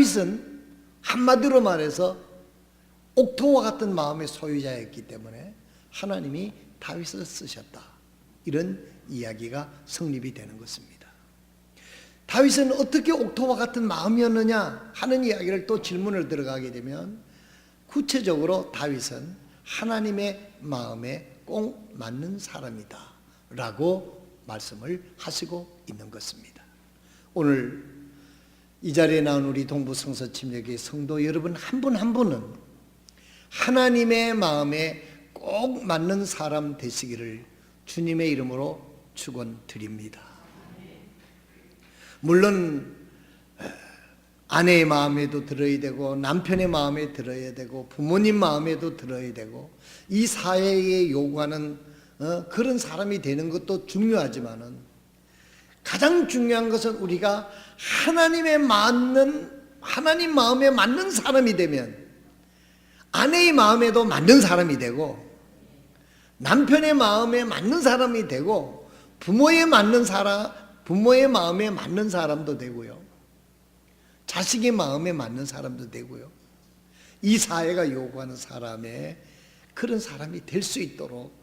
다윗은 한마디로 말해서 옥토와 같은 마음의 소유자였기 때문에 하나님이 다윗을 쓰셨다, 이런 이야기가 성립이 되는 것입니다. 다윗은 어떻게 옥토와 같은 마음이었느냐 하는 이야기를 또 질문을 들어가게 되면, 구체적으로 다윗은 하나님의 마음에 꼭 맞는 사람이다 라고 말씀을 하시고 있는 것입니다. 오늘 이 자리에 나온 우리 동부 성서 침례교회 성도 여러분 한 분 한 분은 하나님의 마음에 꼭 맞는 사람 되시기를 주님의 이름으로 축원드립니다. 물론 아내의 마음에도 들어야 되고, 남편의 마음에 들어야 되고, 부모님 마음에도 들어야 되고, 이 사회에 요구하는 그런 사람이 되는 것도 중요하지만은, 가장 중요한 것은 우리가 하나님 마음에 맞는 사람이 되면 아내의 마음에도 맞는 사람이 되고, 남편의 마음에 맞는 사람이 되고, 부모의 마음에 맞는 사람도 되고요, 자식의 마음에 맞는 사람도 되고요, 이 사회가 요구하는 사람의 그런 사람이 될 수 있도록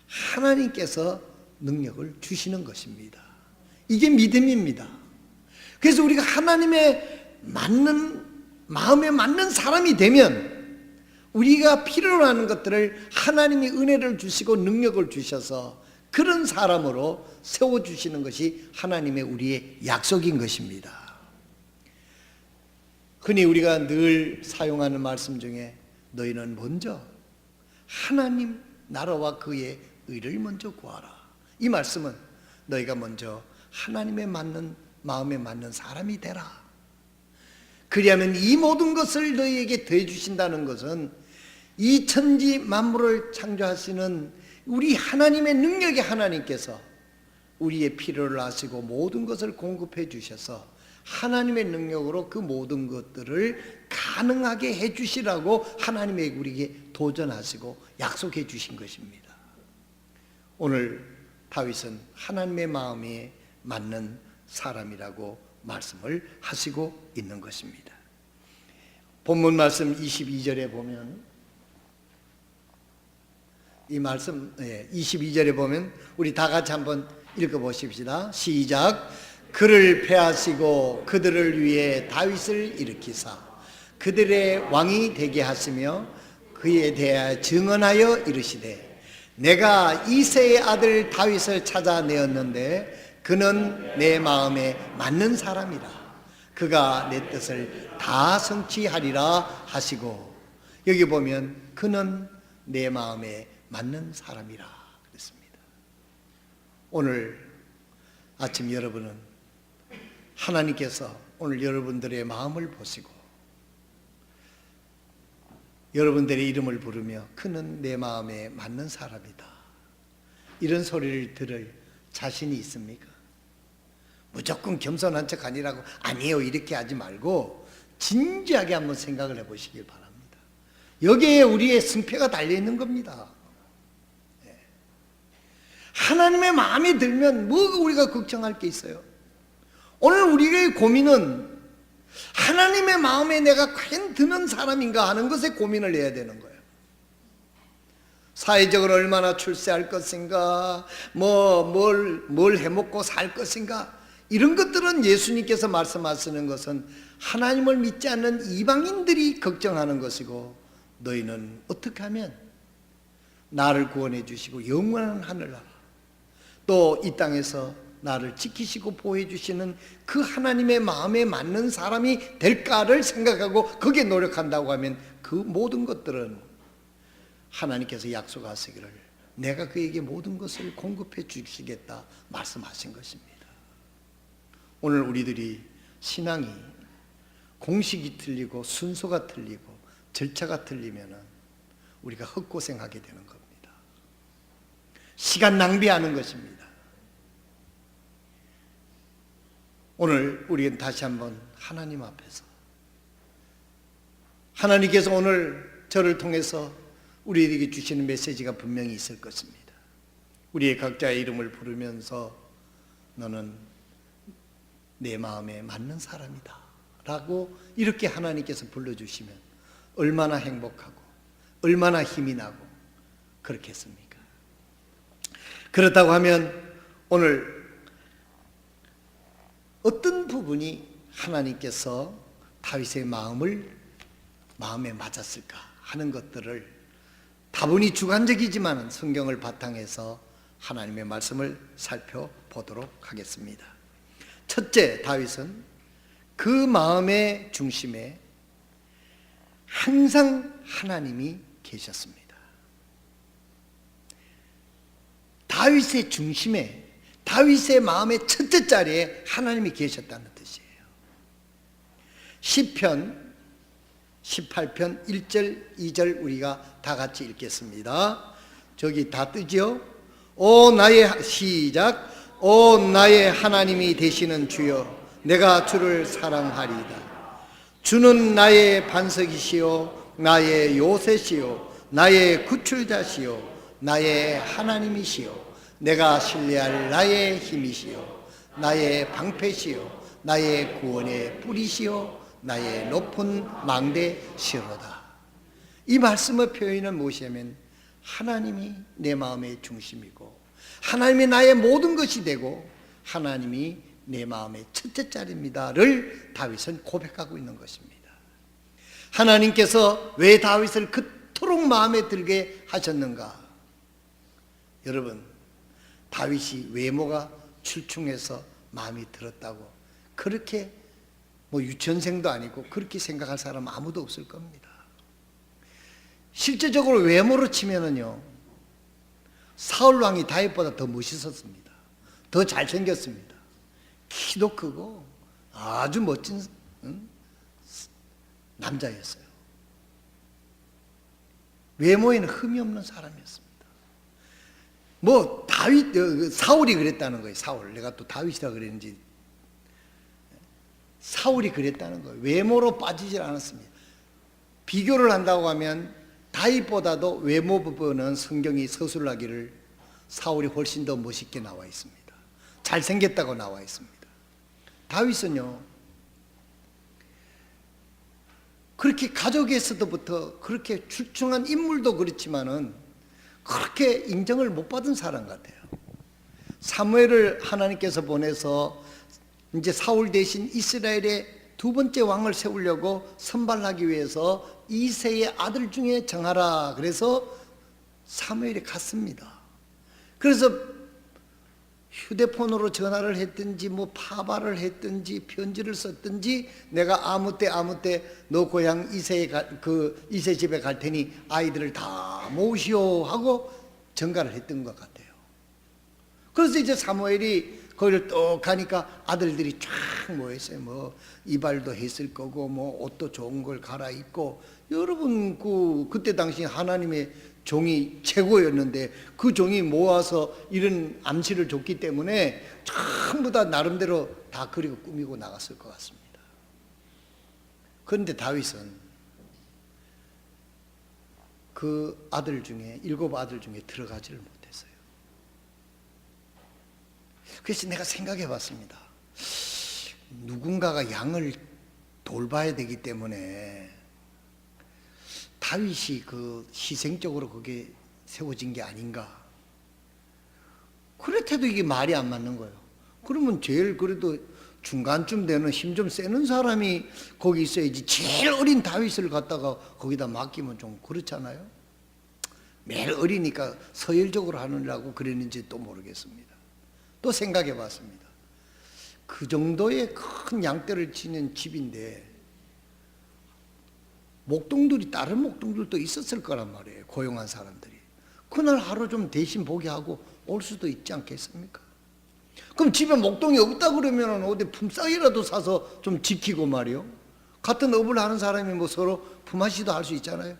하나님께서 능력을 주시는 것입니다. 이게 믿음입니다. 그래서 우리가 하나님의 마음에 맞는 사람이 되면 우리가 필요로 하는 것들을 하나님이 은혜를 주시고 능력을 주셔서 그런 사람으로 세워주시는 것이 하나님의 우리의 약속인 것입니다. 흔히 우리가 늘 사용하는 말씀 중에 너희는 먼저 하나님 나라와 그의 의를 먼저 구하라, 이 말씀은 너희가 먼저 하나님의 마음에 맞는 사람이 되라, 그리하면 이 모든 것을 너희에게 더해 주신다는 것은 이 천지 만물을 창조하시는 우리 하나님의 능력의 하나님께서 우리의 필요를 아시고 모든 것을 공급해 주셔서 하나님의 능력으로 그 모든 것들을 가능하게 해 주시라고 하나님의 우리에게 도전하시고 약속해 주신 것입니다. 오늘 다윗은 하나님의 마음에 맞는 사람이라고 말씀을 하시고 있는 것입니다. 본문 말씀 22절에 보면, 이 말씀 22절에 보면 우리 다 같이 한번 읽어보십시다. 시작. 그를 패하시고 그들을 위해 다윗을 일으키사 그들의 왕이 되게 하시며 그에 대하여 증언하여 이르시되 내가 이새의 아들 다윗을 찾아내었는데 그는 내 마음에 맞는 사람이라, 그가 내 뜻을 다 성취하리라 하시고, 여기 보면 그는 내 마음에 맞는 사람이라 그랬습니다. 오늘 아침 여러분은 하나님께서 오늘 여러분들의 마음을 보시고 여러분들의 이름을 부르며 그는 내 마음에 맞는 사람이다, 이런 소리를 들을 자신이 있습니까? 무조건 겸손한 척 아니라고 아니에요 이렇게 하지 말고 진지하게 한번 생각을 해보시길 바랍니다. 여기에 우리의 승패가 달려있는 겁니다. 하나님의 마음에 들면 뭐가 우리가 걱정할 게 있어요? 오늘 우리의 고민은 하나님의 마음에 내가 과연 드는 사람인가 하는 것에 고민을 해야 되는 거예요. 사회적으로 얼마나 출세할 것인가, 뭘 해먹고 살 것인가, 이런 것들은 예수님께서 말씀하시는 것은 하나님을 믿지 않는 이방인들이 걱정하는 것이고, 너희는 어떻게 하면 나를 구원해 주시고 영원한 하늘나라, 또 이 땅에서 나를 지키시고 보호해 주시는 그 하나님의 마음에 맞는 사람이 될까를 생각하고 거기에 노력한다고 하면 그 모든 것들은 하나님께서 약속하시기를 내가 그에게 모든 것을 공급해 주시겠다 말씀하신 것입니다. 오늘 우리들이 신앙이 공식이 틀리고 순서가 틀리고 절차가 틀리면 우리가 헛고생하게 되는 겁니다. 시간 낭비하는 것입니다. 오늘 우리는 다시 한번 하나님 앞에서, 하나님께서 오늘 저를 통해서 우리에게 주시는 메시지가 분명히 있을 것입니다. 우리의 각자의 이름을 부르면서 너는 내 마음에 맞는 사람이다 라고 이렇게 하나님께서 불러주시면 얼마나 행복하고 얼마나 힘이 나고 그렇겠습니까? 그렇다고 하면 오늘 어떤 부분이 하나님께서 다윗의 마음에 맞았을까 하는 것들을 다분히 주관적이지만 성경을 바탕해서 하나님의 말씀을 살펴보도록 하겠습니다. 첫째, 다윗은 그 마음의 중심에 항상 하나님이 계셨습니다. 다윗의 중심에, 다윗의 마음의 첫째 자리에 하나님이 계셨다는 뜻이에요. 시편 18편 1절 2절 우리가 다 같이 읽겠습니다. 저기 다 뜨죠? 오 나의 시작. 오 나의 하나님이 되시는 주여, 내가 주를 사랑하리이다. 주는 나의 반석이시요 나의 요새시요 나의 구출자시요 나의 하나님이시요 내가 신뢰할 나의 힘이시요 나의 방패시요 나의 구원의 뿌리시요 나의 높은 망대시로다. 이 말씀의 표현은 무엇이냐면 하나님이 내 마음의 중심이고 하나님이 나의 모든 것이 되고 하나님이 내 마음의 첫째 자리입니다를 다윗은 고백하고 있는 것입니다. 하나님께서 왜 다윗을 그토록 마음에 들게 하셨는가? 여러분, 다윗이 외모가 출중해서 마음이 들었다고 그렇게 유치원생도 아니고 그렇게 생각할 사람 아무도 없을 겁니다. 실제적으로 외모로 치면은요, 사울 왕이 다윗보다 더 멋있었습니다. 더 잘생겼습니다. 키도 크고 아주 멋진 남자였어요. 외모에는 흠이 없는 사람이었습니다. 사울이 그랬다는 거예요. 사울. 내가 또 다윗이라 그랬는지. 사울이 그랬다는 거예요. 외모로 빠지질 않았습니다. 비교를 한다고 하면 다윗보다도 외모 부분은 성경이 서술하기를 사울이 훨씬 더 멋있게 나와 있습니다. 잘생겼다고 나와 있습니다. 다윗은요, 그렇게 가족에서부터 그렇게 출중한 인물도 그렇지만은 그렇게 인정을 못 받은 사람 같아요. 사무엘을 하나님께서 보내서 이제 사울 대신 이스라엘의 두 번째 왕을 세우려고 선발하기 위해서 이새의 아들 중에 정하라. 그래서 사무엘이 갔습니다. 그래서 휴대폰으로 전화를 했든지 파발을 했든지 편지를 썼든지 내가 아무 때 너 고향 이새 집에 갈 테니 아이들을 다 모으시오 하고 전가를 했던 것 같아요. 그래서 이제 사무엘이 거기를 또 가니까 아들들이 쫙 모였어요. 이발도 했을 거고 옷도 좋은 걸 갈아입고. 여러분 그때 당시 하나님의 종이 최고였는데 그 종이 모아서 이런 암시를 줬기 때문에 전부 다 나름대로 다 그리고 꾸미고 나갔을 것 같습니다. 그런데 다윗은 그 아들 중에 7 아들 중에 들어가지를 못했어요. 그래서 내가 생각해 봤습니다. 누군가가 양을 돌봐야 되기 때문에 다윗이 희생적으로 그게 세워진 게 아닌가. 그렇대도 이게 말이 안 맞는 거예요. 그러면 제일 그래도 중간쯤 되는 힘 좀 세는 사람이 거기 있어야지. 제일 어린 다윗을 갖다가 거기다 맡기면 좀 그렇잖아요. 매일 어리니까 서열적으로 하느라고 그랬는지 또 모르겠습니다. 또 생각해 봤습니다. 그 정도의 큰 양떼를 치는 집인데 다른 목동들도 있었을 거란 말이에요. 고용한 사람들이. 그날 하루 좀 대신 보게 하고 올 수도 있지 않겠습니까? 그럼 집에 목동이 없다 그러면 어디 품삯이라도 사서 좀 지키고 말이요. 같은 업을 하는 사람이 서로 품앗이도 할 수 있잖아요.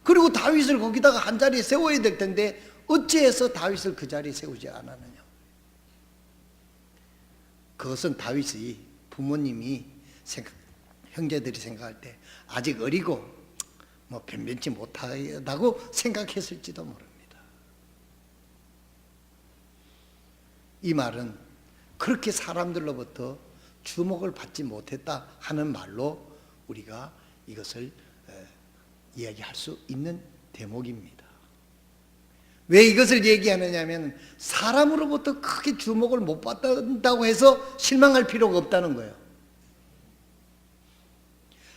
그리고 다윗을 거기다가 한 자리에 세워야 될 텐데 어찌해서 다윗을 그 자리에 세우지 않았느냐. 그것은 다윗이 부모님이 형제들이 생각할 때 아직 어리고 변변치 못하다고 생각했을지도 모릅니다. 이 말은 그렇게 사람들로부터 주목을 받지 못했다 하는 말로 우리가 이것을 이야기할 수 있는 대목입니다. 왜 이것을 얘기하느냐 하면 사람으로부터 크게 주목을 못 받는다고 해서 실망할 필요가 없다는 거예요.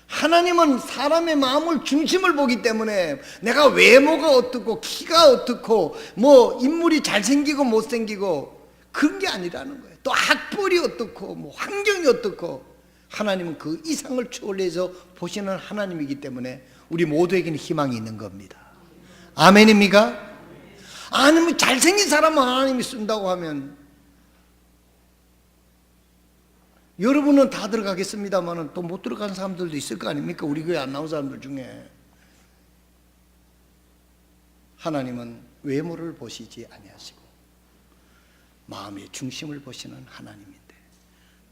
하나님은 사람의 마음을 중심을 보기 때문에 내가 외모가 어떻고 키가 어떻고 뭐 인물이 잘생기고 못생기고 그런 게 아니라는 거예요. 또 학벌이 어떻고 뭐 환경이 어떻고 하나님은 그 이상을 초월해서 보시는 하나님이기 때문에 우리 모두에게는 희망이 있는 겁니다. 아멘입니까? 아니면 잘생긴 사람은 하나님이 쓴다고 하면 여러분은 다 들어가겠습니다만 또 못 들어간 사람들도 있을 거 아닙니까? 우리 교회 안 나온 사람들 중에. 하나님은 외모를 보시지 아니하시고 마음의 중심을 보시는 하나님인데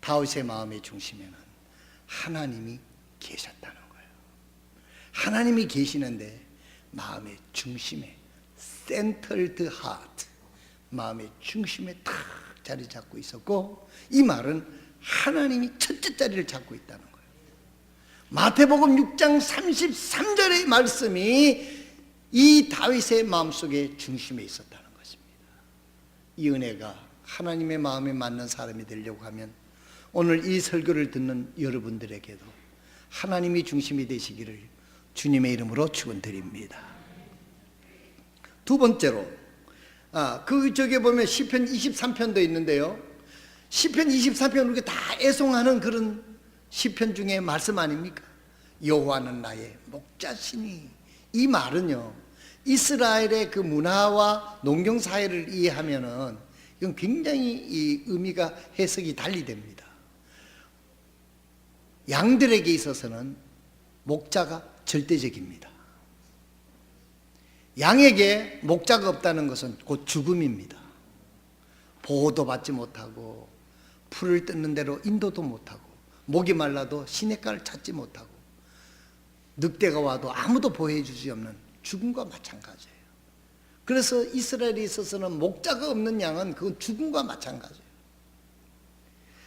다윗의 마음의 중심에는 하나님이 계셨다는 거예요. 하나님이 계시는데 마음의 중심에 centered heart, 마음의 중심에 탁 자리 잡고 있었고 이 말은 하나님이 첫째 자리를 잡고 있다는 거예요. 마태복음 6장 33절의 말씀이 이 다윗의 마음속에 중심에 있었다는 것입니다. 이 은혜가 하나님의 마음에 맞는 사람이 되려고 하면 오늘 이 설교를 듣는 여러분들에게도 하나님이 중심이 되시기를 주님의 이름으로 축원드립니다. 두 번째로 저기 보면 시편 23편도 있는데요. 시편 23편 우리가 다 애송하는 그런 시편 중에 말씀 아닙니까? 여호와는 나의 목자시니. 이 말은요 이스라엘의 그 문화와 농경 사회를 이해하면은 이건 굉장히 이 의미가 해석이 달리 됩니다. 양들에게 있어서는 목자가 절대적입니다. 양에게 목자가 없다는 것은 곧 죽음입니다. 보호도 받지 못하고 풀을 뜯는 대로 인도도 못하고 목이 말라도 시냇가를 찾지 못하고 늑대가 와도 아무도 보호해 주지 없는 죽음과 마찬가지예요. 그래서 이스라엘에 있어서는 목자가 없는 양은 그건 죽음과 마찬가지예요.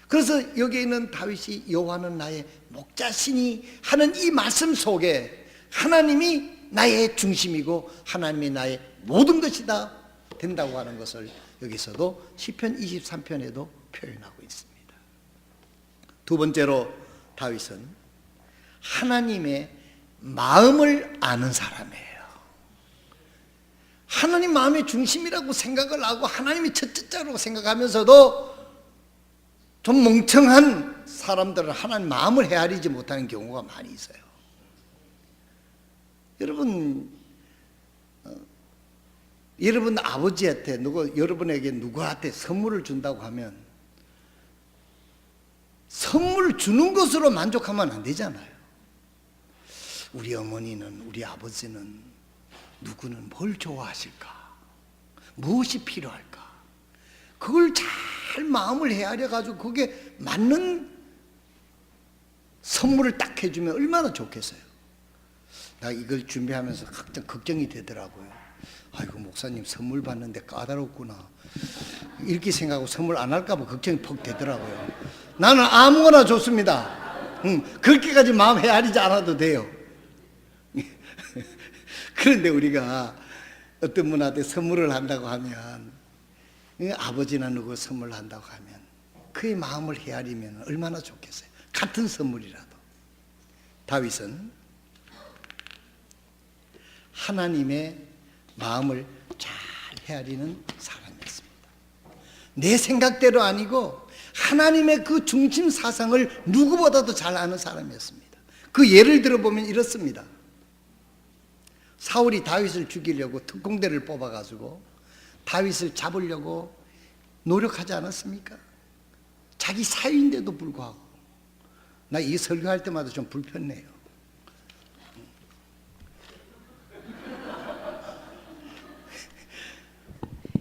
그래서 여기에 있는 다윗이 여호와는 나의 목자시니 하는 이 말씀 속에 하나님이 나의 중심이고 하나님이 나의 모든 것이다 된다고 하는 것을 여기서도 시편 23편에도 표현하고 있습니다. 두 번째로 다윗은 하나님의 마음을 아는 사람이에요. 하나님 마음의 중심이라고 생각을 하고 하나님이 첫째자라고 생각하면서도 좀 멍청한 사람들은 하나님 마음을 헤아리지 못하는 경우가 많이 있어요. 여러분 아버지한테 여러분에게 누구한테 선물을 준다고 하면 선물 주는 것으로 만족하면 안 되잖아요. 우리 어머니는 우리 아버지는 누구는 뭘 좋아하실까? 무엇이 필요할까? 그걸 잘 마음을 헤아려 가지고 그게 맞는 선물을 딱 해주면 얼마나 좋겠어요. 나 이걸 준비하면서 걱정이 되더라고요. 아이고 목사님 선물 받는데 까다롭구나 이렇게 생각하고 선물 안 할까 봐 걱정이 퍽 되더라고요. 나는 아무거나 좋습니다. 그렇게까지 마음 헤아리지 않아도 돼요. 그런데 우리가 어떤 분한테 선물을 한다고 하면 아버지나 누구 선물을 한다고 하면 그의 마음을 헤아리면 얼마나 좋겠어요. 같은 선물이라도. 다윗은 하나님의 마음을 잘 헤아리는 사람이었습니다. 내 생각대로 아니고 하나님의 그 중심 사상을 누구보다도 잘 아는 사람이었습니다. 그 예를 들어보면 이렇습니다. 사울이 다윗을 죽이려고 특공대를 뽑아가지고 다윗을 잡으려고 노력하지 않았습니까? 자기 사위인데도 불구하고. 나 이 설교할 때마다 좀 불편해요.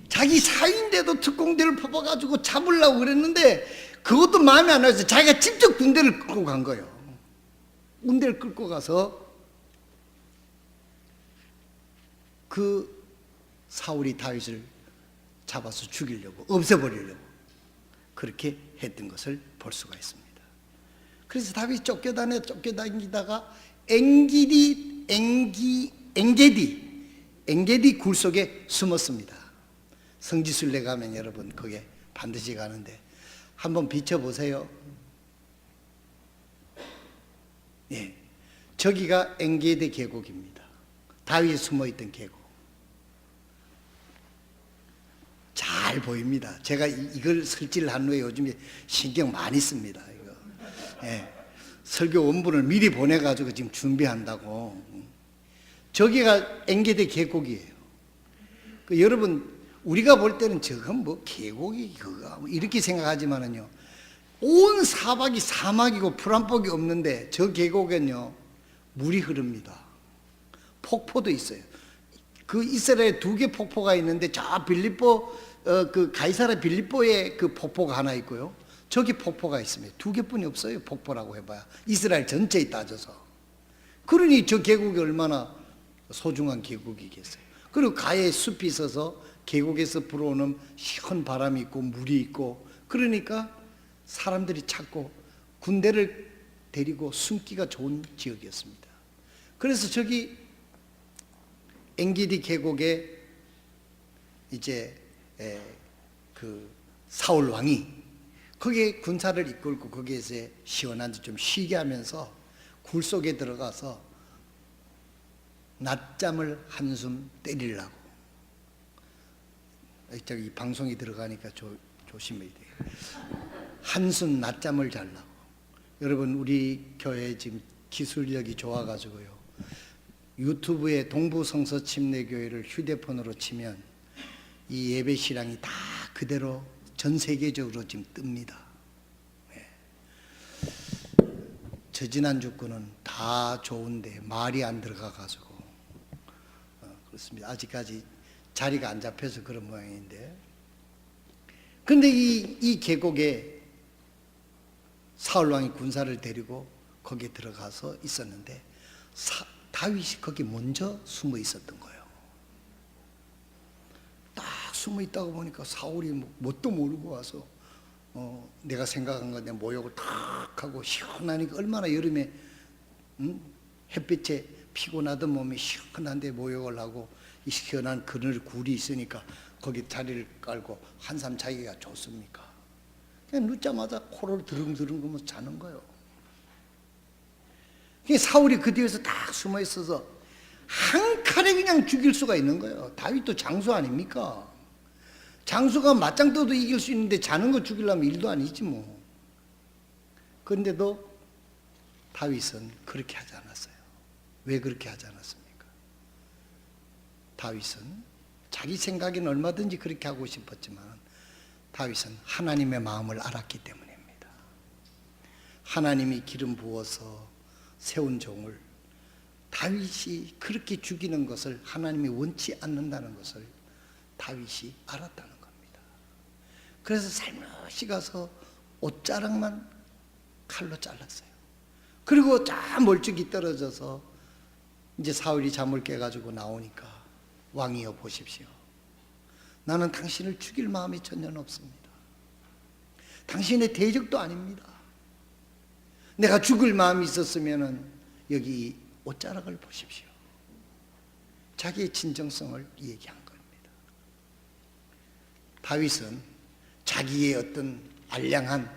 자기 사위인데도 특공대를 뽑아가지고 잡으려고 그랬는데 그것도 마음에 안 와서 자기가 직접 군대를 끌고 간 거예요. 군대를 끌고 가서 그 사울이 다윗을 잡아서 죽이려고 없애버리려고 그렇게 했던 것을 볼 수가 있습니다. 그래서 다윗이 쫓겨다니다가 엔게디 굴 속에 숨었습니다. 성지순례 가면 여러분 거기에 반드시 가는데 한번 비춰보세요. 예, 저기가 엔게디 계곡입니다. 다윗이 숨어있던 계곡. 잘 보입니다. 제가 이걸 설치를 한 후에 요즘에 신경 많이 씁니다. 이거. 예, 설교 원본을 미리 보내가지고 지금 준비한다고. 저기가 엔게디 계곡이에요. 여러분, 우리가 볼 때는 저건 뭐 계곡이 그거 이렇게 생각하지만은요, 온 사막이 사막이고 풀 한 폭이 없는데 저 계곡엔요 물이 흐릅니다. 폭포도 있어요. 그 이스라엘에 2개 폭포가 있는데 저 빌립보 그 가이사랴 빌립보에 그 폭포가 하나 있고요, 저기 폭포가 있습니다. 2개뿐이 없어요. 폭포라고 해봐야 이스라엘 전체에 따져서. 그러니 저 계곡이 얼마나 소중한 계곡이겠어요. 그리고 가에 숲이 있어서 계곡에서 불어오는 시원 바람이 있고 물이 있고, 그러니까 사람들이 찾고 군대를 데리고 숨기가 좋은 지역이었습니다. 그래서 저기 엔게디 계곡에 이제 그 사울 왕이 거기에 군사를 이끌고 거기에서 시원한 데 좀 쉬게 하면서 굴 속에 들어가서 낮잠을 한숨 때리려고. 저기 방송이 들어가니까 조심해야 돼요. 한숨 낮잠을 자려고. 여러분, 우리 교회 지금 기술력이 좋아가지고요, 유튜브에 동부성서 침례교회를 휴대폰으로 치면 이 예배 실황이 다 그대로 전 세계적으로 지금 뜹니다. 네. 저 지난주 거는 다 좋은데 말이 안 들어가가지고 그렇습니다. 아직까지 자리가 안 잡혀서 그런 모양인데, 근데 이 계곡에 사울왕이 군사를 데리고 거기에 들어가서 있었는데 다윗이 거기 먼저 숨어 있었던 거예요. 딱 숨어 있다가 보니까 사울이 뭣도 모르고 와서 내가 생각한 건데 모욕을 탁 하고 시원하니까, 얼마나 여름에 햇빛에 피곤하던 몸이 시원한데 모욕을 하고, 이 시원한 그늘 굴이 있으니까 거기 자리를 깔고 한삼 자기가 좋습니까? 그냥 눕자마자 코를 드릉드릉 그러면서 자는 거예요. 사울이 그 뒤에서 딱 숨어 있어서 한 칼에 그냥 죽일 수가 있는 거예요. 다윗도 장수 아닙니까? 장수가 맞짱 떠도 이길 수 있는데 자는 거 죽이려면 일도 아니지 뭐. 그런데도 다윗은 그렇게 하지 않았어요. 왜 그렇게 하지 않았습니까? 다윗은 자기 생각에는 얼마든지 그렇게 하고 싶었지만 다윗은 하나님의 마음을 알았기 때문입니다. 하나님이 기름 부어서 세운 종을 다윗이 그렇게 죽이는 것을 하나님이 원치 않는다는 것을 다윗이 알았다는 겁니다. 그래서 살며시 가서 옷자락만 칼로 잘랐어요. 그리고 쫙 멀찍이 떨어져서 이제 사울이 잠을 깨가지고 나오니까, 왕이여 보십시오. 나는 당신을 죽일 마음이 전혀 없습니다. 당신의 대적도 아닙니다. 내가 죽을 마음이 있었으면 여기 옷자락을 보십시오. 자기의 진정성을 얘기한 겁니다. 다윗은 자기의 어떤 알량한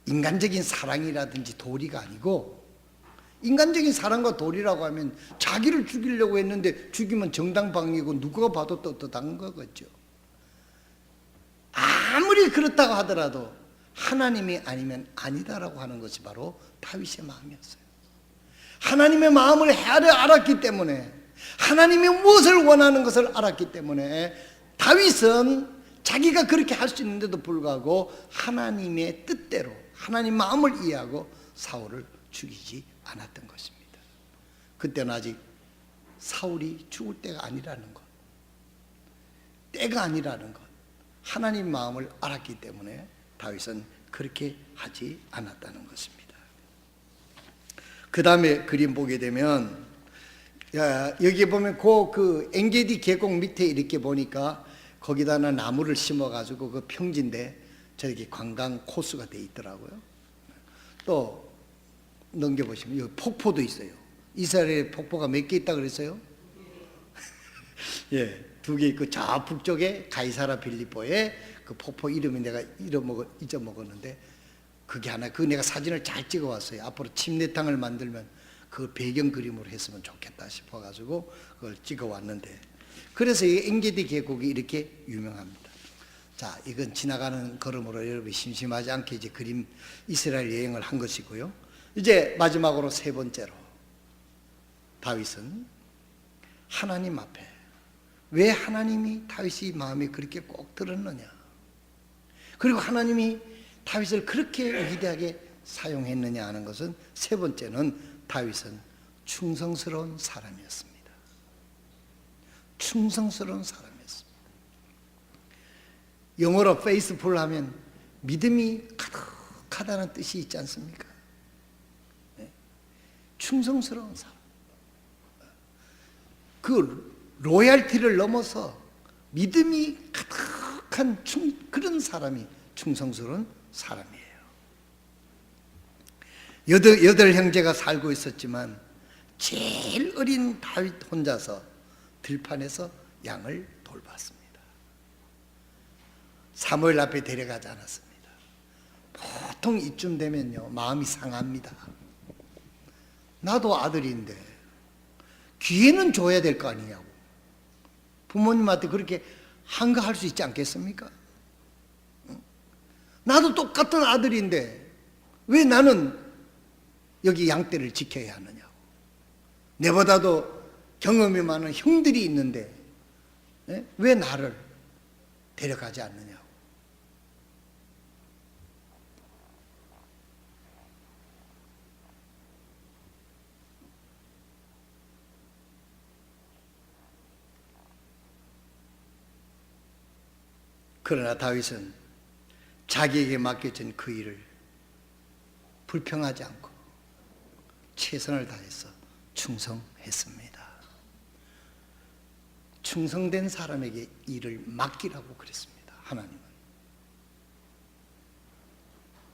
인간적인 사랑이라든지 도리가 아니고, 인간적인 사랑과 도리라고 하면 자기를 죽이려고 했는데 죽이면 정당방위고 누가 봐도 떳떳한 거겠죠. 아무리 그렇다고 하더라도 하나님이 아니면 아니다라고 하는 것이 바로 다윗의 마음이었어요. 하나님의 마음을 헤아려 알았기 때문에, 하나님이 무엇을 원하는 것을 알았기 때문에 다윗은 자기가 그렇게 할 수 있는데도 불구하고 하나님의 뜻대로 하나님 마음을 이해하고 사울을 죽이지 않았던 것입니다. 그때는 아직 사울이 죽을 때가 아니라는 것, 때가 아니라는 것, 하나님 마음을 알았기 때문에 다윗은 그렇게 하지 않았다는 것입니다. 그 다음에 그림 보게 되면, 여기 보면 그 엔게디 계곡 밑에 이렇게 보니까 거기다는 나무를 심어가지고 그 평지인데 저렇게 관광 코스가 돼 있더라고요. 또 넘겨보시면 여기 폭포도 있어요. 이스라엘에 폭포가 몇 개 있다 그랬어요? 예, 2개 있고 저 북쪽에 가이사라 빌립보에 그 폭포 이름이 내가 잊어먹었는데 그게 하나. 그 내가 사진을 잘 찍어왔어요. 앞으로 침례탕을 만들면 그 배경 그림으로 했으면 좋겠다 싶어가지고 그걸 찍어왔는데, 그래서 이 엔게디 계곡이 이렇게 유명합니다. 자, 이건 지나가는 걸음으로 여러분이 심심하지 않게 이제 그림 이스라엘 여행을 한 것이고요. 이제 마지막으로 세 번째로, 다윗은 하나님 앞에 왜 하나님이 다윗이 마음에 그렇게 꼭 들었느냐, 그리고 하나님이 다윗을 그렇게 위대하게 사용했느냐 하는 것은, 세 번째는 다윗은 충성스러운 사람이었습니다. 충성스러운 사람이었습니다. 영어로 faithful 하면 믿음이 가득하다는 뜻이 있지 않습니까? 네. 충성스러운 사람. 그 로얄티를 넘어서 믿음이 가득한 그런 사람이 충성스러운 사람이에요. 여덟 형제가 살고 있었지만 제일 어린 다윗 혼자서 들판에서 양을 돌봤습니다. 사무엘 앞에 데려가지 않았습니다. 보통 이쯤 되면요 마음이 상합니다. 나도 아들인데 기회는 줘야 될 거 아니냐고. 부모님한테 그렇게 한가할 수 있지 않겠습니까? 나도 똑같은 아들인데 왜 나는 여기 양떼를 지켜야 하느냐고. 내보다도 경험이 많은 형들이 있는데 왜 나를 데려가지 않느냐고. 그러나 다윗은 자기에게 맡겨진 그 일을 불평하지 않고 최선을 다해서 충성했습니다. 충성된 사람에게 일을 맡기라고 그랬습니다. 하나님은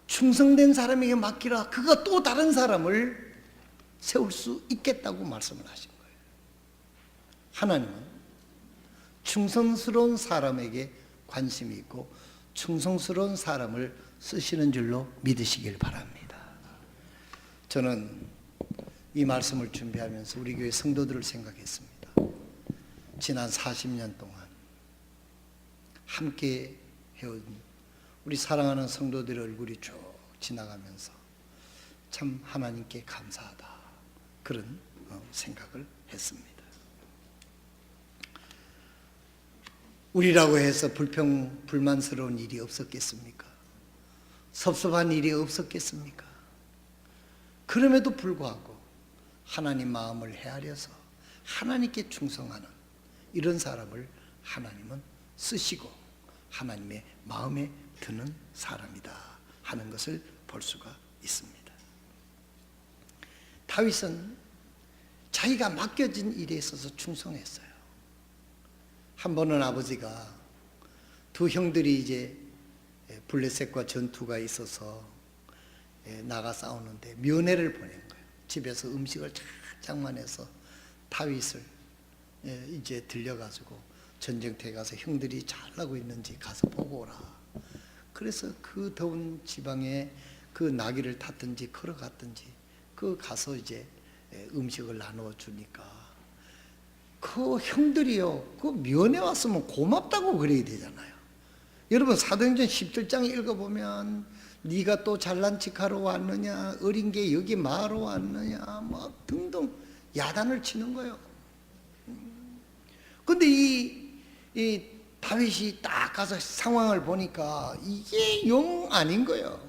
충성된 사람에게 맡기라, 그가 또 다른 사람을 세울 수 있겠다고 말씀을 하신 거예요. 하나님은 충성스러운 사람에게 관심이 있고 충성스러운 사람을 쓰시는 줄로 믿으시길 바랍니다. 저는 이 말씀을 준비하면서 우리 교회 성도들을 생각했습니다. 지난 40년 동안 함께 해온 우리 사랑하는 성도들의 얼굴이 쭉 지나가면서 참 하나님께 감사하다, 그런 생각을 했습니다. 우리라고 해서 불만스러운 일이 없었겠습니까? 섭섭한 일이 없었겠습니까? 그럼에도 불구하고 하나님 마음을 헤아려서 하나님께 충성하는 이런 사람을 하나님은 쓰시고 하나님의 마음에 드는 사람이다 하는 것을 볼 수가 있습니다. 다윗은 자기가 맡겨진 일에 있어서 충성했어요. 한 번은 아버지가 두 형들이 이제 블레셋과 전투가 있어서 나가 싸우는데 면회를 보낸 거예요. 집에서 음식을 쫙 해서 다윗을 이제 들려가지고 전쟁터에 가서 형들이 잘하고 있는지 가서 보고 오라. 그래서 그 더운 지방에 그 나귀를 탔든지 걸어갔든지 그 가서 이제 음식을 나누어 주니까 그 형들이요, 그 면회 왔으면 고맙다고 그래야 되잖아요. 여러분 사도행전 17장 읽어보면 네가 또 잘난 척하러 왔느냐, 어린 게 여기 마러 왔느냐, 막 등등 야단을 치는 거예요. 근데 이 다윗이 딱 가서 상황을 보니까 이게 영 아닌 거예요.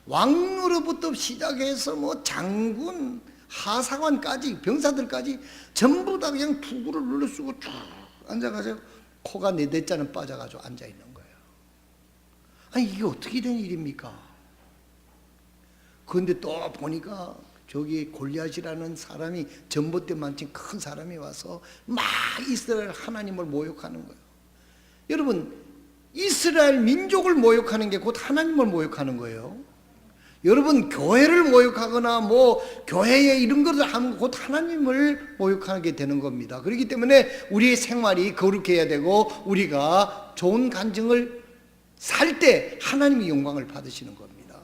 왕으로부터 시작해서 뭐 장군, 하사관까지, 병사들까지 전부 다 그냥 투구를 눌러쓰고 쭉 앉아가지고 코가 네 대자는 빠져가지고 앉아있는 거예요. 아니 이게 어떻게 된 일입니까? 그런데 또 보니까 저기 골리앗이라는 사람이 전봇대만큼 큰 사람이 와서 막 이스라엘 하나님을 모욕하는 거예요. 여러분 이스라엘 민족을 모욕하는 게 곧 하나님을 모욕하는 거예요. 여러분, 교회를 모욕하거나 교회에 이런 것을 하면 곧 하나님을 모욕하게 되는 겁니다. 그렇기 때문에 우리의 생활이 거룩해야 되고, 우리가 좋은 간증을 살 때 하나님이 영광을 받으시는 겁니다.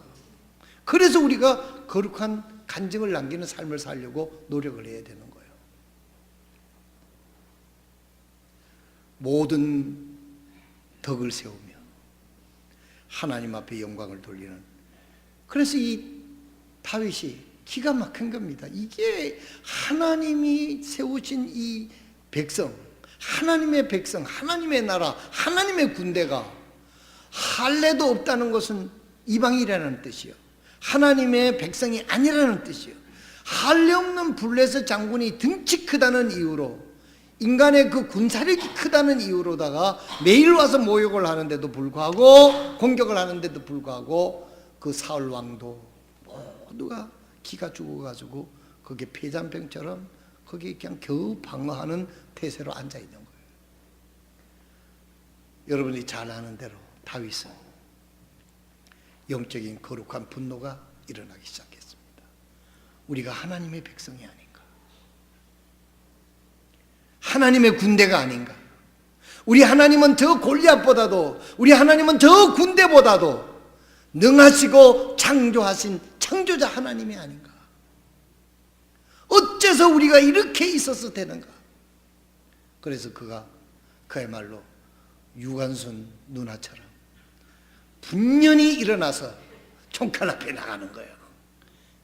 그래서 우리가 거룩한 간증을 남기는 삶을 살려고 노력을 해야 되는 거예요. 모든 덕을 세우며 하나님 앞에 영광을 돌리는, 그래서 이 다윗이 기가 막힌 겁니다. 이게 하나님이 세우신 이 백성, 하나님의 백성, 하나님의 나라, 하나님의 군대가 할례도 없다는 것은 이방이라는 뜻이요, 하나님의 백성이 아니라는 뜻이요, 할례 없는 블레셋 장군이 등치 크다는 이유로, 인간의 그 군사력이 크다는 이유로다가 매일 와서 모욕을 하는데도 불구하고, 공격을 하는데도 불구하고 그 사울 왕도 모두가 기가 죽어가지고 거기에 폐잔병처럼 거기 그냥 겨우 방어하는 태세로 앉아 있는 거예요. 여러분이 잘 아는 대로 다윗은 영적인 거룩한 분노가 일어나기 시작했습니다. 우리가 하나님의 백성이 아닌가, 하나님의 군대가 아닌가, 우리 하나님은 저 골리앗보다도, 우리 하나님은 저 군대보다도 능하시고 창조하신 창조자 하나님이 아닌가, 어째서 우리가 이렇게 있어서 되는가. 그래서 그가 그야말로 유관순 누나처럼 분연히 일어나서 총칼 앞에 나가는 거예요.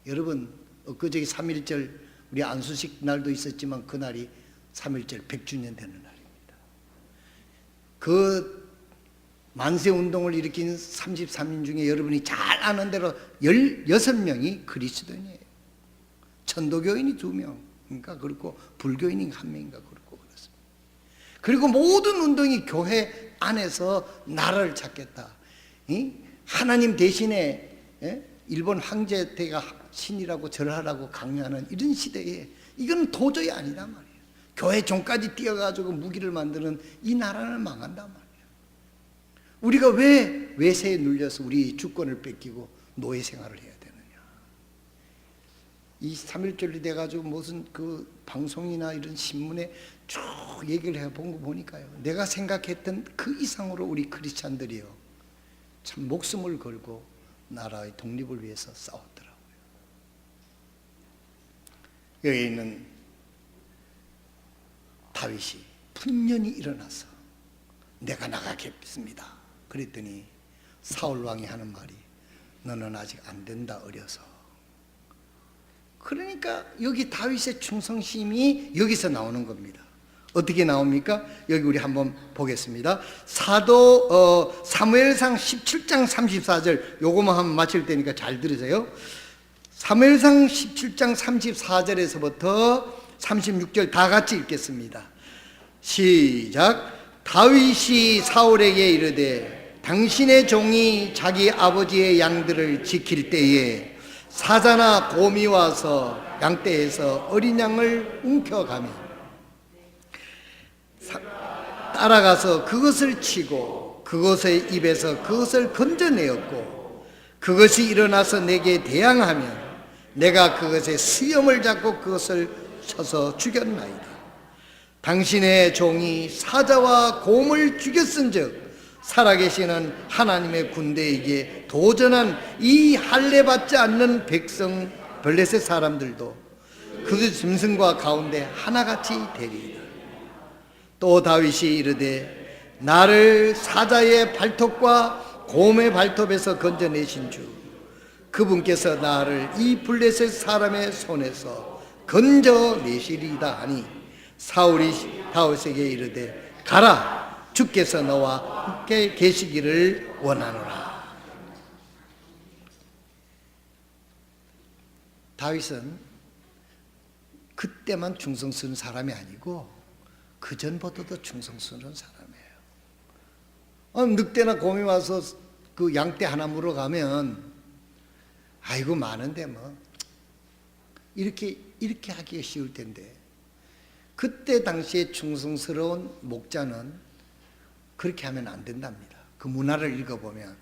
여러분, 엊그저께 3.1절 우리 안수식 날도 있었지만 그날이 3.1절 100주년 되는 날입니다. 그 만세운동을 일으킨 33인 중에 여러분이 잘 아는 대로 16명이 그리스도인이에요. 천도교인이 2명, 그러니까 그렇고 불교인이 1명인가 그렇고 그렇습니다. 그리고 모든 운동이 교회 안에서 나라를 찾겠다, 하나님 대신에 일본 황제대가 신이라고 절하라고 강요하는 이런 시대에 이건 도저히 아니단 말이에요. 교회 종까지 뛰어가지고 무기를 만드는 이 나라는 망한단 말이에요. 우리가 왜 외세에 눌려서 우리 주권을 뺏기고 노예 생활을 해야 되느냐. 이 3.1절이 돼가지고 무슨 그 방송이나 이런 신문에 쭉 얘기를 해본 거 보니까요, 내가 생각했던 그 이상으로 우리 크리스찬들이요 참 목숨을 걸고 나라의 독립을 위해서 싸웠더라고요. 여기 있는 다윗이 분연히 일어나서 내가 나가겠습니다 그랬더니 사울 왕이 하는 말이, 너는 아직 안 된다, 어려서. 그러니까 여기 다윗의 충성심이 여기서 나오는 겁니다. 어떻게 나옵니까? 여기 우리 한번 보겠습니다. 사무엘상 17장 34절, 요거만 한번 맞힐 테니까 잘 들으세요. 사무엘상 17장 34절에서부터 36절 다 같이 읽겠습니다. 시작. 다윗이 사울에게 이르되 당신의 종이 자기 아버지의 양들을 지킬 때에 사자나 곰이 와서 양떼에서 어린 양을 움켜가며 따라가서 그것을 치고 그것의 입에서 그것을 건져내었고, 그것이 일어나서 내게 대항하면 내가 그것의 수염을 잡고 그것을 쳐서 죽였나이다. 당신의 종이 사자와 곰을 죽였은즉 살아계시는 하나님의 군대에게 도전한 이 할례받지 않는 백성 블레셋 사람들도 그 짐승과 가운데 하나같이 되리이다. 또 다윗이 이르되 나를 사자의 발톱과 곰의 발톱에서 건져내신 주 그분께서 나를 이 블레셋 사람의 손에서 건져내시리이다 하니, 사울이 다윗에게 이르되 가라, 주께서 너와 함께 계시기를 원하노라. 다윗은 그때만 충성스러운 사람이 아니고 그 전부터도 충성스러운 사람이에요. 늑대나 곰이 와서 그 양떼 하나 물어가면 아이고 많은데 뭐 이렇게 하기가 쉬울 텐데, 그때 당시에 충성스러운 목자는 그렇게 하면 안 된답니다. 그 문화를 읽어보면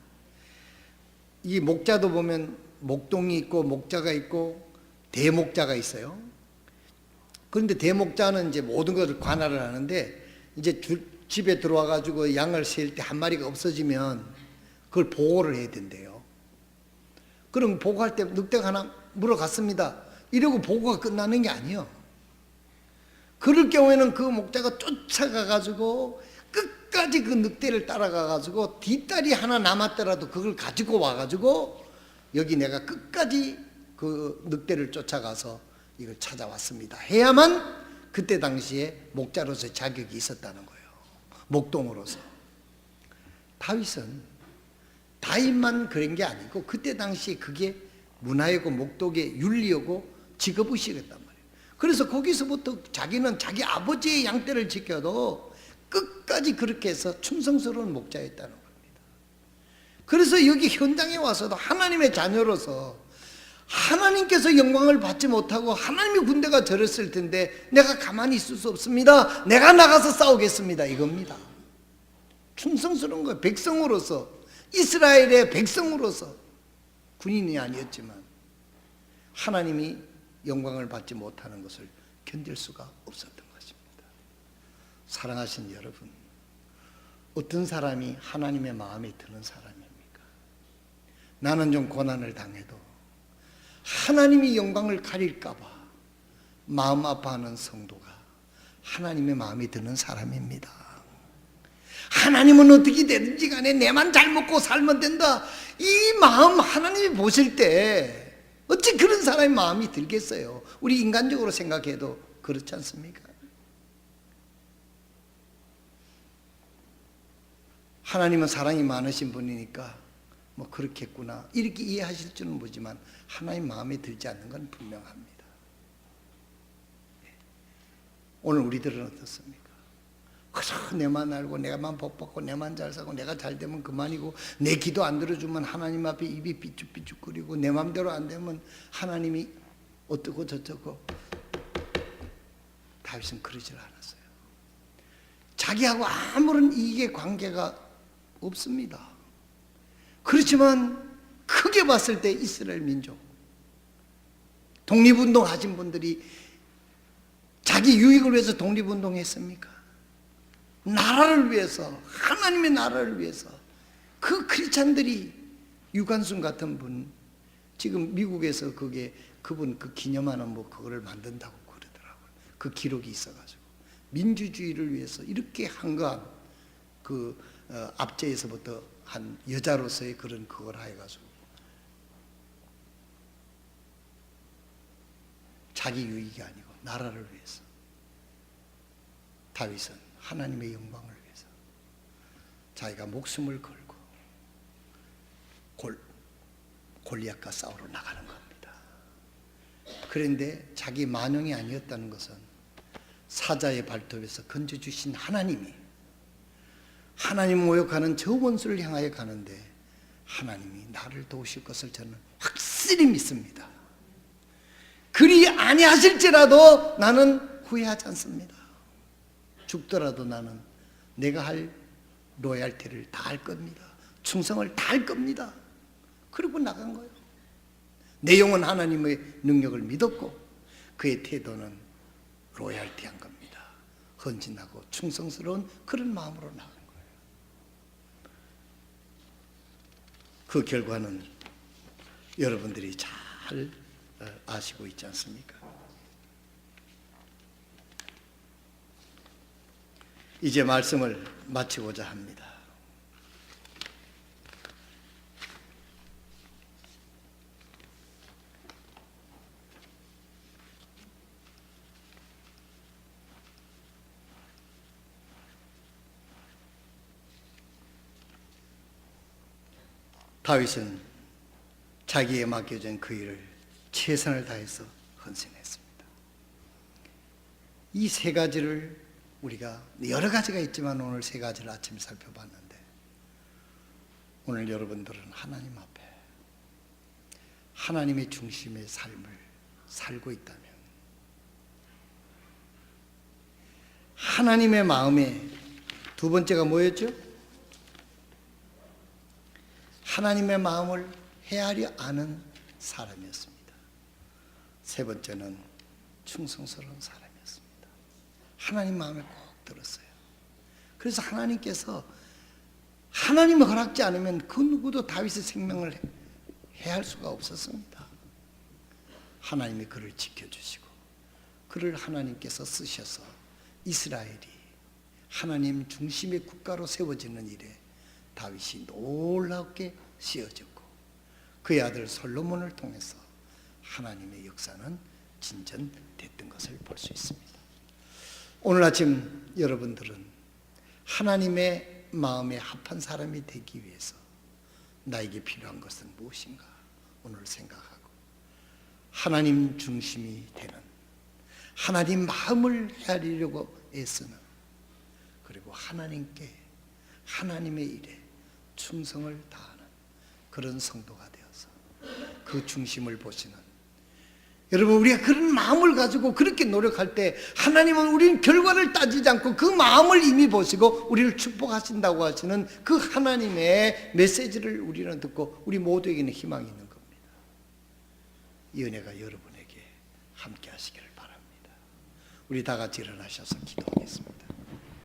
이 목자도 보면 목동이 있고 목자가 있고 대목자가 있어요. 그런데 대목자는 이제 모든 것을 관할을 하는데 이제 집에 들어와 가지고 양을 셀 때 한 마리가 없어지면 그걸 보고를 해야 된대요. 그럼 보고할 때 늑대가 하나 물어갔습니다. 이러고 보고가 끝나는 게 아니에요. 그럴 경우에는 그 목자가 쫓아가 가지고 끝까지 그 늑대를 따라가 가지고 뒷다리 하나 남았더라도 그걸 가지고 와 가지고 여기 내가 끝까지 그 늑대를 쫓아가서 이걸 찾아왔습니다 해야만 그때 당시에 목자로서의 자격이 있었다는 거예요. 목동으로서. 다윗만 그런 게 아니고 그때 당시에 그게 문화이고 목독의 윤리이고 직업의식이었단 말이에요. 그래서 거기서부터 자기는 자기 아버지의 양떼를 지켜도 끝까지 그렇게 해서 충성스러운 목자였다는 겁니다. 그래서 여기 현장에 와서도 하나님의 자녀로서 하나님께서 영광을 받지 못하고 하나님의 군대가 저랬을 텐데 내가 가만히 있을 수 없습니다. 내가 나가서 싸우겠습니다. 이겁니다. 충성스러운 거예요. 백성으로서, 이스라엘의 백성으로서, 군인이 아니었지만 하나님이 영광을 받지 못하는 것을 견딜 수가 없었던 것입니다. 사랑하신 여러분, 어떤 사람이 하나님의 마음에 드는 사람입니까? 나는 좀 고난을 당해도 하나님이 영광을 가릴까 봐 마음 아파하는 성도가 하나님의 마음에 드는 사람입니다. 하나님은 어떻게 되든지 간에 내만 잘 먹고 살면 된다, 이 마음 하나님이 보실 때 어찌 그런 사람의 마음이 들겠어요? 우리 인간적으로 생각해도 그렇지 않습니까? 하나님은 사랑이 많으신 분이니까 뭐 그렇겠구나 이렇게 이해하실 줄은 모르지만 하나님 마음에 들지 않는 건 분명합니다. 오늘 우리들은 어떻습니까? 그저 내만 알고 내가만 복받고 내만 잘 사고 내가 잘 되면 그만이고 내 기도 안 들어주면 하나님 앞에 입이 삐죽삐죽거리고 내 맘대로 안 되면 하나님이 어떻고 저쩌고. 다윗은 그러질 않았어요. 자기하고 아무런 이익의 관계가 없습니다. 그렇지만 크게 봤을 때 이스라엘 민족, 독립운동 하신 분들이 자기 유익을 위해서 독립운동했습니까? 나라를 위해서, 하나님의 나라를 위해서. 그 크리스찬들이 유관순 같은 분, 지금 미국에서 그분 그 기념하는 뭐 그거를 만든다고 그러더라고요. 그 기록이 있어가지고 민주주의를 위해서 이렇게 한가한 그 압제에서부터 한 여자로서의 그런 그걸 해가지고 자기 유익이 아니고 나라를 위해서. 다윗은 하나님의 영광을 위해서 자기가 목숨을 걸고 골리앗과 싸우러 나가는 겁니다. 그런데 자기 만용이 아니었다는 것은 사자의 발톱에서 건져주신 하나님이, 하나님 모욕하는 저 원수를 향하여 가는데 하나님이 나를 도우실 것을 저는 확실히 믿습니다. 그리 아니하실지라도 나는 후회하지 않습니다. 죽더라도 나는 내가 할 로얄티를 다 할 겁니다. 충성을 다 할 겁니다. 그리고 나간 거예요. 내 영은 하나님의 능력을 믿었고 그의 태도는 로얄티한 겁니다. 헌신하고 충성스러운 그런 마음으로 나간 거예요. 그 결과는 여러분들이 잘 아시고 있지 않습니까? 이제 말씀을 마치고자 합니다. 다윗은 자기에 맡겨진 그 일을 최선을 다해서 헌신했습니다. 이 세 가지를 우리가 여러 가지가 있지만 오늘 세 가지를 아침에 살펴봤는데, 오늘 여러분들은 하나님 앞에 하나님의 중심의 삶을 살고 있다면, 하나님의 마음에 두 번째가 뭐였죠? 하나님의 마음을 헤아려 아는 사람이었습니다. 세 번째는 충성스러운 사람이었습니다. 하나님 마음에 꼭 들었어요. 그래서 하나님께서 하나님이 허락지 않으면 그 누구도 다윗의 생명을 해할 수가 없었습니다. 하나님이 그를 지켜주시고 그를 하나님께서 쓰셔서 이스라엘이 하나님 중심의 국가로 세워지는 일에 다윗이 놀랍게 쓰여졌고 그의 아들 솔로몬을 통해서 하나님의 역사는 진전됐던 것을 볼 수 있습니다. 오늘 아침 여러분들은 하나님의 마음에 합한 사람이 되기 위해서 나에게 필요한 것은 무엇인가 오늘 생각하고 하나님 중심이 되는 하나님 마음을 헤아리려고 애쓰는 그리고 하나님께 하나님의 일에 충성을 다하는 그런 성도가 되어서 그 중심을 보시는 여러분 우리가 그런 마음을 가지고 그렇게 노력할 때 하나님은 우리는 결과를 따지지 않고 그 마음을 이미 보시고 우리를 축복하신다고 하시는 그 하나님의 메시지를 우리는 듣고 우리 모두에게는 희망이 있는 겁니다. 이 은혜가 여러분에게 함께 하시기를 바랍니다. 우리 다 같이 일어나셔서 기도하겠습니다.